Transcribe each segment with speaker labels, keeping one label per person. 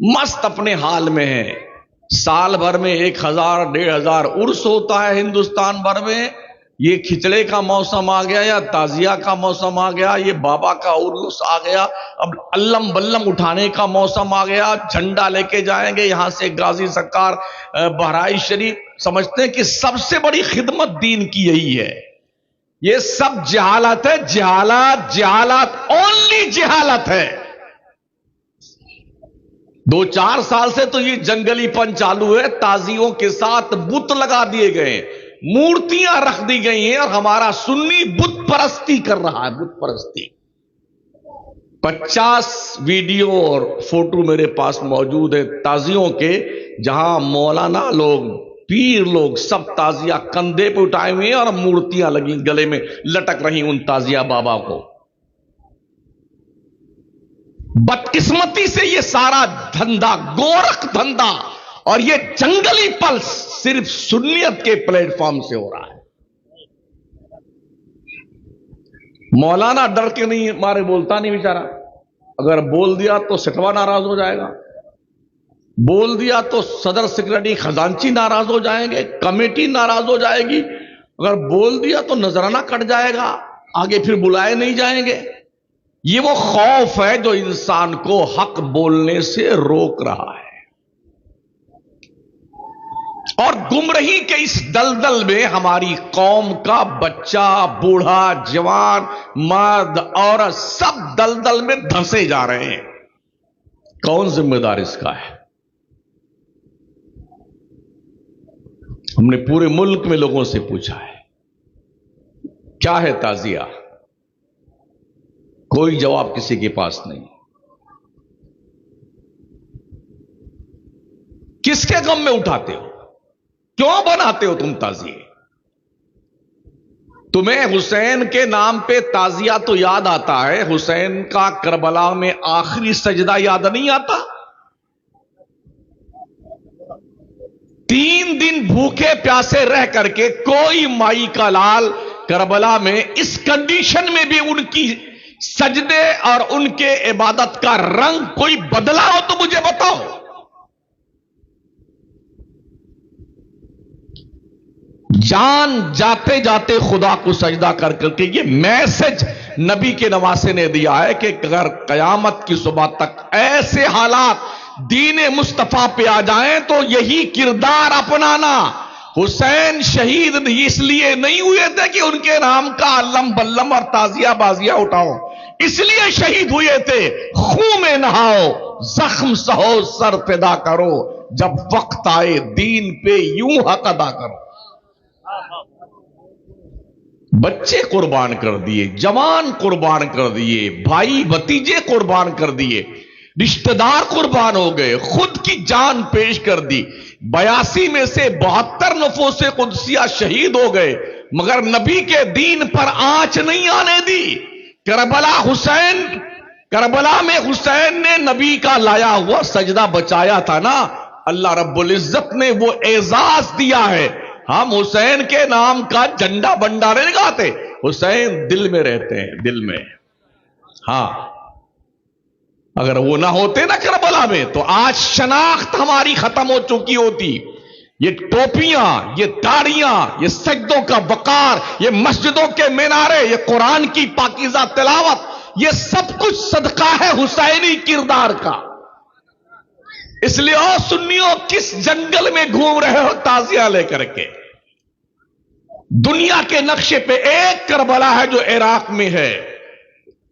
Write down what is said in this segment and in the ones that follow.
Speaker 1: مست اپنے حال میں ہیں. سال بھر میں 1000 1500 عرس ہوتا ہے ہندوستان بھر میں. یہ کھچڑے کا موسم آ گیا یا تعزیہ کا موسم آ گیا, یہ بابا کا عرس آ گیا, اب علم بلم اٹھانے کا موسم آ گیا, جھنڈا لے کے جائیں گے یہاں سے غازی سرکار بہرائچ شریف. سمجھتے ہیں کہ سب سے بڑی خدمت دین کی یہی ہے. یہ سب جہالت ہے, جہالت جہالت اونلی جہالت ہے. 2-4 سال سے تو یہ جنگلی پن چالو ہے. تازیوں کے ساتھ بت لگا دیے گئے, مورتیاں رکھ دی گئی ہیں, اور ہمارا سنی بت پرستی کر رہا ہے, بت پرستی. 50 ویڈیو اور فوٹو میرے پاس موجود ہے تازیوں کے, جہاں مولانا لوگ, پیر لوگ سب تازیہ کندھے پہ اٹھائے ہوئے ہیں اور مورتیاں لگی گلے میں لٹک رہی ان تازیہ بابا کو. بدقسمتی سے یہ سارا دھندا, گورکھ دھندا اور یہ جنگلی پلس صرف سنیت کے پلیٹ فارم سے ہو رہا ہے. مولانا ڈر کے نہیں مارے بولتا نہیں بیچارہ, اگر بول دیا تو سٹوا ناراض ہو جائے گا, بول دیا تو صدر سیکرٹری خزانچی ناراض ہو جائیں گے, کمیٹی ناراض ہو جائے گی, اگر بول دیا تو نذرانہ کٹ جائے گا, آگے پھر بلائے نہیں جائیں گے. یہ وہ خوف ہے جو انسان کو حق بولنے سے روک رہا ہے. اور گمراہی کے اس دلدل میں ہماری قوم کا بچہ, بوڑھا, جوان, مرد, عورت سب دلدل میں دھنسے جا رہے ہیں. کون ذمہ دار اس کا ہے؟ ہم نے پورے ملک میں لوگوں سے پوچھا ہے کیا ہے تعزیہ, کوئی جواب کسی کے پاس نہیں. کس کے غم میں اٹھاتے ہو, کیوں بناتے ہو تم تعزیے؟ تمہیں حسین کے نام پہ تعزیہ تو یاد آتا ہے, حسین کا کربلا میں آخری سجدہ یاد نہیں آتا؟ 3 دن بھوکے پیاسے رہ کر کے کوئی مائی کا لال کربلا میں اس کنڈیشن میں بھی ان کی سجدے اور ان کے عبادت کا رنگ کوئی بدلا ہو تو مجھے بتاؤ. جان جاتے جاتے خدا کو سجدہ کر کر کے یہ میسج نبی کے نواسے نے دیا ہے کہ اگر قیامت کی صبح تک ایسے حالات دین مصطفیٰ پہ آ جائیں تو یہی کردار اپنانا. حسین شہید اس لیے نہیں ہوئے تھے کہ ان کے نام کا علم بلم اور تازیہ بازیہ اٹھاؤ, اس لیے شہید ہوئے تھے خون میں نہاؤ, زخم سہو, سر فدا کرو, جب وقت آئے دین پہ یوں حق ادا کرو. بچے قربان کر دیے, جوان قربان کر دیے, بھائی بھتیجے قربان کر دیے, رشتہ دار قربان ہو گئے, خود کی جان پیش کر دی. 82 میں سے 72 نفوس قدسیہ شہید ہو گئے, مگر نبی کے دین پر آنچ نہیں آنے دی. کربلا میں حسین نے نبی کا لایا ہوا سجدہ بچایا تھا نا, اللہ رب العزت نے وہ اعزاز دیا ہے. ہم حسین کے نام کا جھنڈا بنڈا نہیں لگاتے, حسین دل میں رہتے ہیں, دل میں. ہاں, اگر وہ نہ ہوتے نا کربلا میں تو آج شناخت ہماری ختم ہو چکی ہوتی. یہ ٹوپیاں, یہ داڑیاں, یہ سجدوں کا وقار, یہ مسجدوں کے مینارے, یہ قرآن کی پاکیزہ تلاوت, یہ سب کچھ صدقہ ہے حسینی کردار کا. اس لیے او سنیوں, کس جنگل میں گھوم رہے ہو تعزیہ لے کر کے؟ دنیا کے نقشے پہ ایک کربلا ہے جو عراق میں ہے.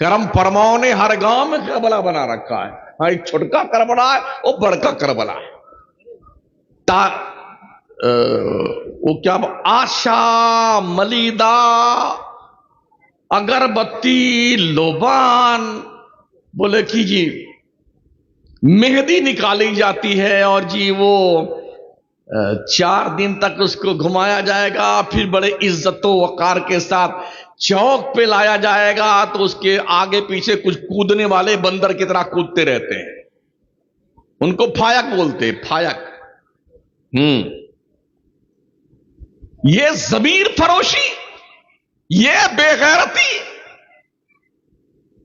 Speaker 1: کرم فرماؤں نے ہر گاؤں میں کربلا بنا رکھا ہے. ہاں, ایک چھوٹکا کربلا ہے, وہ بڑکا کربلا ہے. وہ کیا آشا, ملیدہ, اگربتی, لوبان, بولے کہ جی مہندی نکالی جاتی ہے اور جی وہ 4 دن تک اس کو گھمایا جائے گا, پھر بڑے عزت و وقار کے ساتھ چوک پہ لایا جائے گا, تو اس کے آگے پیچھے کچھ کودنے والے بندر کی طرح کودتے رہتے ہیں. ان کو پھایک بولتے, پھایک. یہ ضمیر فروشی, یہ بے غیرتی.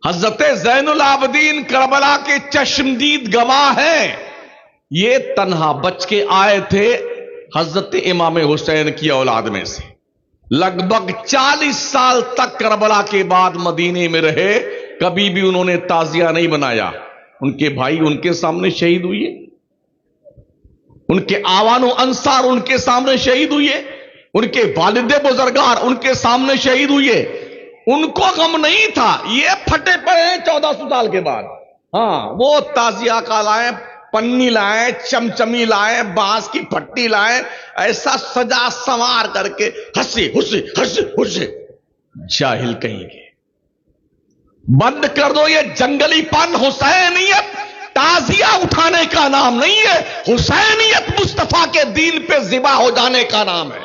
Speaker 1: حضرت زین العابدین کربلا کے چشمدید گواہ ہیں. یہ تنہا بچ کے آئے تھے حضرت امام حسین کی اولاد میں سے. لگ بھگ 40 سال تک کربلا کے بعد مدینے میں رہے, کبھی بھی انہوں نے تعزیہ نہیں بنایا. ان کے بھائی ان کے سامنے شہید ہوئے, ان کے آوان و انصار ان کے سامنے شہید ہوئے, ان کے والد بزرگار ان کے سامنے شہید ہوئے. ان کو غم نہیں تھا, یہ پھٹے پڑے ہیں 1400 سال کے بعد. ہاں, وہ تعزیہ کا لائیں, پنی لائیں, چمچمی لائیں, بانس کی پھٹی لائیں, ایسا سجا سنوار کر کے ہنسی ہنسی ہنسی ہنسی. جاہل کہیں گے. بند کر دو یہ جنگلی پن. حسینیت تعزیہ اٹھانے کا نام نہیں ہے, حسینیت مصطفیٰ کے دین پہ ذبح ہو جانے کا نام ہے.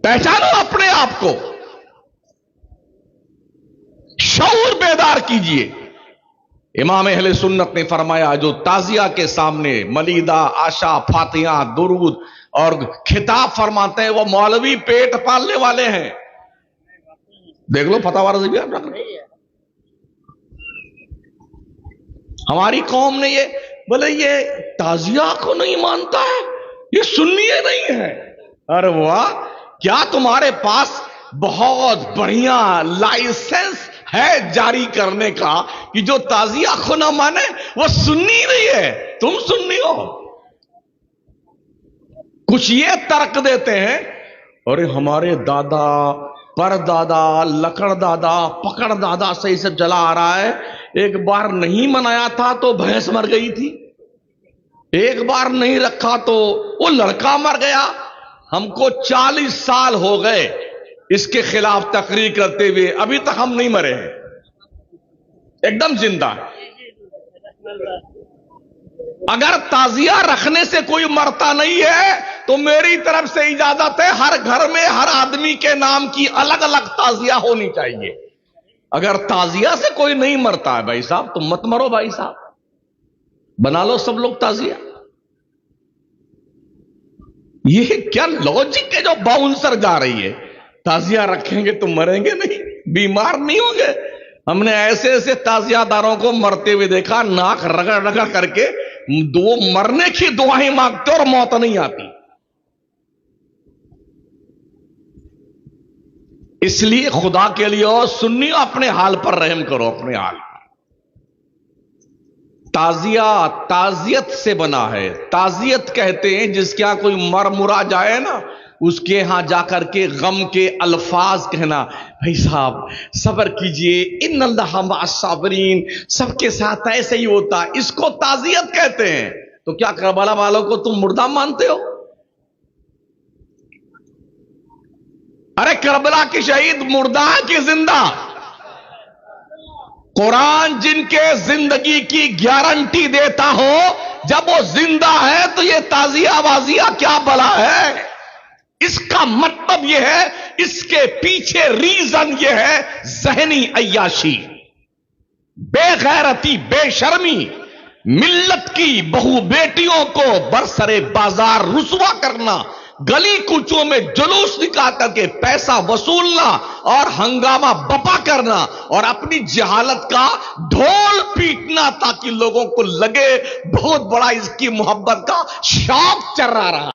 Speaker 1: پہچانو اپنے آپ کو, شعور بیدار کیجئے. امام اہل سنت نے فرمایا جو تعزیہ کے سامنے ملیدہ, آشا, فاتحہ, درود اور خطاب فرماتے ہیں وہ مولوی پیٹ پالنے والے ہیں. دیکھ لو فتاوی رضویہ ہماری قوم نے یہ بولے یہ تعزیہ کو نہیں مانتا ہے, یہ سنی نہیں ہے. ارے واہ, کیا تمہارے پاس بہت بڑھیا لائسنس ہے جاری کرنے کا کہ جو تعزیہ کو نہ مانے وہ سنی نہیں ہے, تم سنی ہو. کچھ یہ ترک دیتے ہیں, ارے ہمارے دادا, پر دادا, لکڑ دادا, پکڑ دادا سے اسے جلا آ رہا ہے. ایک بار نہیں منایا تھا تو بھینس مر گئی تھی, ایک بار نہیں رکھا تو وہ لڑکا مر گیا. ہم کو 40 سال ہو گئے اس کے خلاف تقریر کرتے ہوئے, ابھی تک ہم نہیں مرے ہیں, ایک دم زندہ ہے. اگر تعزیہ رکھنے سے کوئی مرتا نہیں ہے تو میری طرف سے اجازت ہے, ہر گھر میں ہر آدمی کے نام کی الگ الگ تعزیہ ہونی چاہیے. اگر تعزیہ سے کوئی نہیں مرتا ہے بھائی صاحب تو مت مرو بھائی صاحب, بنا لو سب لوگ تعزیہ. یہ کیا لاجک ہے جو باؤنسر جا رہی ہے, تعزیہ رکھیں گے تو مریں گے نہیں, بیمار نہیں ہوں گے. ہم نے ایسے ایسے تعزیہ داروں کو مرتے ہوئے دیکھا, ناک رگڑ رگڑ کر کے دو مرنے کی دعائیں مانگتے اور موت نہیں آتی. اس لیے خدا کے لیے اور سنیو اپنے حال پر رحم کرو, اپنے حال پر. تعزیہ تعزیت سے بنا ہے. تعزیت کہتے ہیں جس کے ہاں کوئی مر مرا جائے نا, اس کے ہاں جا کر کے غم کے الفاظ کہنا, بھائی صاحب صبر کیجئے, ان اللہ مع الصابرین, سب کے ساتھ ایسے ہی ہوتا. اس کو تعزیت کہتے ہیں. تو کیا کربلا والوں کو تم مردہ مانتے ہو؟ ارے کربلا کی شہید مردہ کی زندہ. قرآن جن کے زندگی کی گارنٹی دیتا ہو, جب وہ زندہ ہے تو یہ تعزیہ بازیہ کیا بلا ہے. اس کا مطلب یہ ہے, اس کے پیچھے ریزن یہ ہے ذہنی عیاشی, بے غیرتی, بے شرمی, ملت کی بہو بیٹیوں کو برسرے بازار رسوا کرنا, گلی کوچوں میں جلوس نکال کر کے پیسہ وصولنا اور ہنگامہ بپا کرنا اور اپنی جہالت کا ڈھول پیٹنا تاکہ لوگوں کو لگے بہت بڑا اس کی محبت کا شوق چل رہا.